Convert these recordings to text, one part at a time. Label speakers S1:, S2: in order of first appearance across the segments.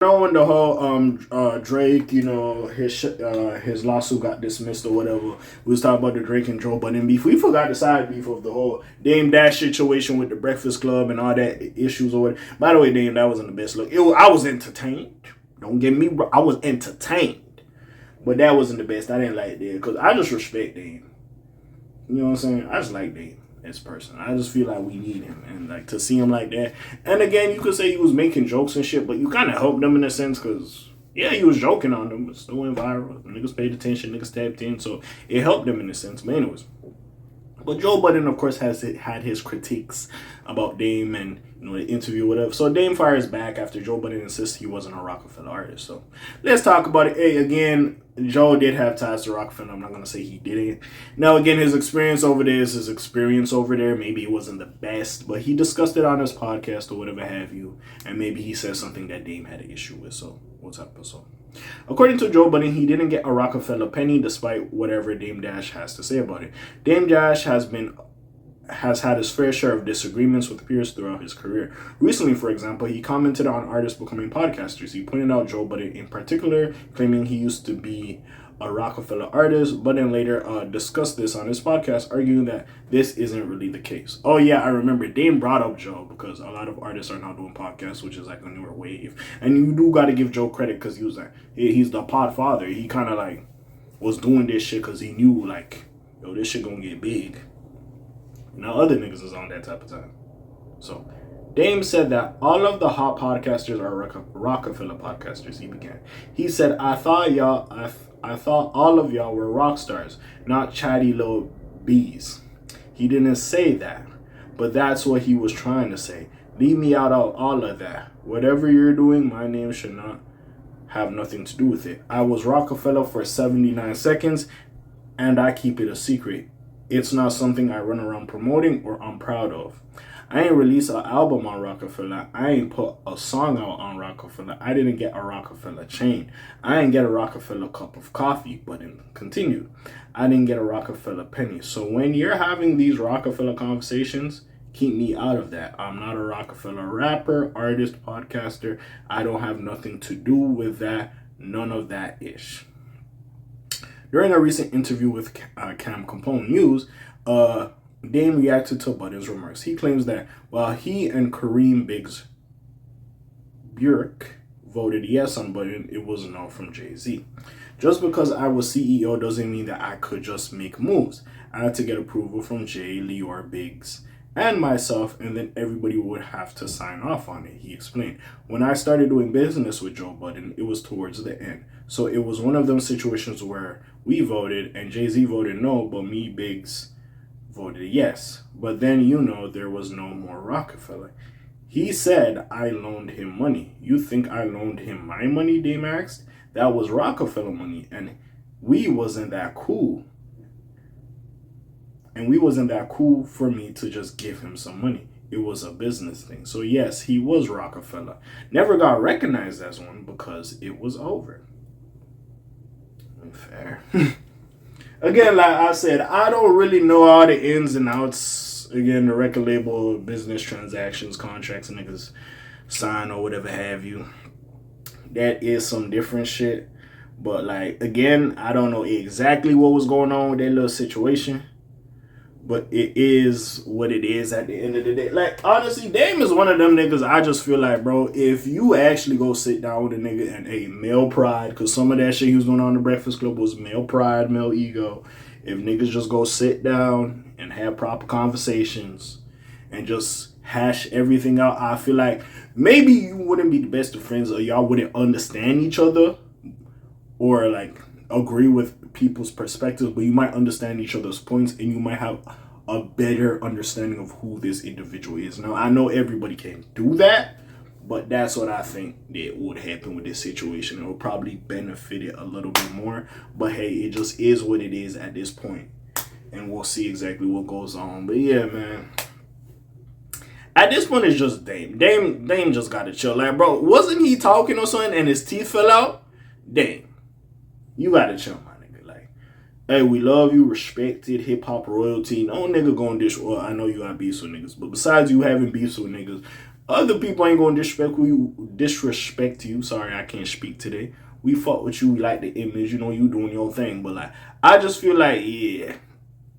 S1: know when the whole Drake, his lawsuit got dismissed or whatever. We was talking about the Drake and Joe Budden beef. We forgot the side beef of the whole Dame Dash situation with the Breakfast Club and all that issues or whatever. By the way, Dame, that wasn't the best look. I was entertained. Don't get me wrong. I was entertained, but that wasn't the best. I didn't like that because I just respect Dame. You know what I'm saying? I just like Dame as a person. I just feel like we need him, and like to see him like that. And again, you could say he was making jokes and shit, but you kind of helped him in a sense because yeah, he was joking on them, but still went viral. Niggas paid attention, niggas tapped in, so it helped them in a sense. But anyways, but Joe Budden, of course, has had his critiques about Dame and the interview, whatever. So Dame fires back after Joe Budden insists he wasn't a Roc-A-Fella artist. So let's talk about it. Hey, again, Joe did have ties to Roc-A-Fella. I'm not gonna say he didn't. Now, again, his experience over there is his experience over there. Maybe it wasn't the best, but he discussed it on his podcast or whatever have you, and maybe he said something that Dame had an issue with. So what's up, so? According to Joe Budden, he didn't get a Roc-A-Fella penny despite whatever Dame Dash has to say about it. Dame Dash has had his fair share of disagreements with peers throughout his career. Recently, for example, he commented on artists becoming podcasters. He pointed out Joe Budden in particular, claiming he used to be a Roc-A-Fella artist, but then later discussed this on his podcast, arguing that this isn't really the case. Oh yeah, I remember Dame brought up Joe because a lot of artists are now doing podcasts, which is like a newer wave. And you do got to give Joe credit because he was like, he's the pod father. He kind of like was doing this shit because he knew like, yo, this shit gonna get big. Now other niggas is on that type of time. So Dame said that all of the hot podcasters are Roc-A-Fella podcasters. He began. He said, I thought all of y'all were rock stars, not chatty little bees. He didn't say that, but that's what he was trying to say. Leave me out of all of that. Whatever you're doing, my name should not have nothing to do with it. I was Roc-A-Fella for 79 seconds, and I keep it a secret. It's not something I run around promoting or I'm proud of. I ain't released an album on Roc-A-Fella. I ain't put a song out on Roc-A-Fella. I didn't get a Roc-A-Fella chain. I ain't get a Roc-A-Fella cup of coffee, but it continued. I didn't get a Roc-A-Fella penny. So when you're having these Roc-A-Fella conversations, keep me out of that. I'm not a Roc-A-Fella rapper, artist, podcaster. I don't have nothing to do with that. None of that ish. During a recent interview with Capone News, Dame reacted to Budden's remarks. He claims that while he and Kareem Biggs Burke voted yes on Budden, it was no from Jay-Z. Just because I was CEO doesn't mean that I could just make moves. I had to get approval from Jay, Lior, Biggs, and myself, and then everybody would have to sign off on it, he explained. When I started doing business with Joe Budden, it was towards the end. So it was one of those situations where we voted and Jay-Z voted no, but me, Biggs, voted yes. But then, there was no more Roc-A-Fella. He said I loaned him money. You think I loaned him my money, Dame asked? That was Roc-A-Fella money, and we wasn't that cool. And we wasn't that cool for me to just give him some money. It was a business thing. So yes, he was Roc-A-Fella. Never got recognized as one because it was over. Fair. Again, like I said, I don't really know all the ins and outs. Again, the record label, business transactions, contracts, niggas sign or whatever have you. That is some different shit. But like, again, I don't know exactly what was going on with that little situation. But it is what it is at the end of the day. Like, honestly, Dame is one of them niggas I just feel like, bro, if you actually go sit down with a nigga and, hey, male pride, because some of that shit he was doing on the Breakfast Club was male pride, male ego. If niggas just go sit down and have proper conversations and just hash everything out, I feel like maybe you wouldn't be the best of friends or y'all wouldn't understand each other or, like, agree with people's perspectives, but you might understand each other's points and you might have a better understanding of who this individual is. Now, I know everybody can't do that, but that's what I think that would happen with this situation. It will probably benefit it a little bit more, but hey, it just is what it is at this point, and we'll see exactly what goes on. But yeah, man, at this point, it's just Dame just gotta chill. Like, bro, wasn't he talking or something and his teeth fell out? Dame, you gotta chill, my nigga. Like, hey, we love you, respected hip hop royalty. No nigga gonna dish. Well, I know you got beefs with niggas, but besides you having beefs with niggas, Other people ain't gonna disrespect you. Sorry, I can't speak today. We fuck with you, we like the image, you know, you doing your thing. But like, I just feel like, yeah,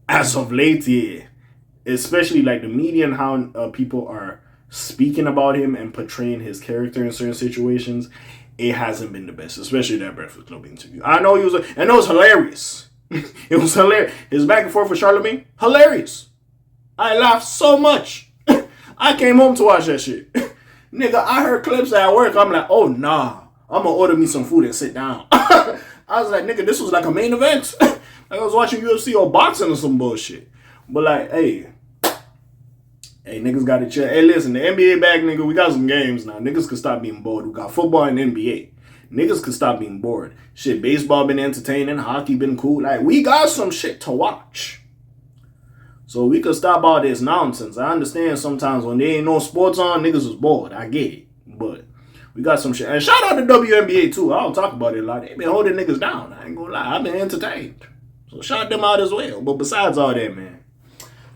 S1: as of late, yeah, especially like the media and how people are speaking about him and portraying his character in certain situations, it hasn't been the best, especially that Breakfast Club interview. I know it was hilarious. It was hilarious. His back and forth with Charlamagne, hilarious. I laughed so much. I came home to watch that shit. Nigga, I heard clips at work. I'm like, oh nah, I'm gonna order me some food and sit down. I was like, nigga, this was like a main event. Like I was watching UFC or boxing or some bullshit. But like, hey, niggas gotta chill. Hey, listen, the NBA back, nigga, we got some games now. Niggas can stop being bored. We got football and NBA. Niggas can stop being bored. Shit, baseball been entertaining. Hockey been cool. Like, we got some shit to watch. So we could stop all this nonsense. I understand sometimes when there ain't no sports on, niggas was bored. I get it. But we got some shit. And shout out to WNBA too. I don't talk about it a lot. They been holding niggas down. I ain't gonna lie. I've been entertained. So shout them out as well. But besides all that, man,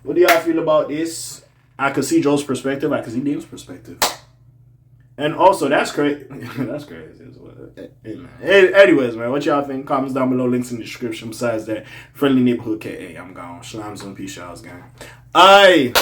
S1: what do y'all feel about this? I could see Joe's perspective. I could see Dave's perspective. And also, that's crazy. That's crazy as well. Hey, anyways, man, what y'all think? Comments down below. Links in the description. Besides that, friendly neighborhood KA. I'm gone. Shalom, some peace, y'all, gang. Aye.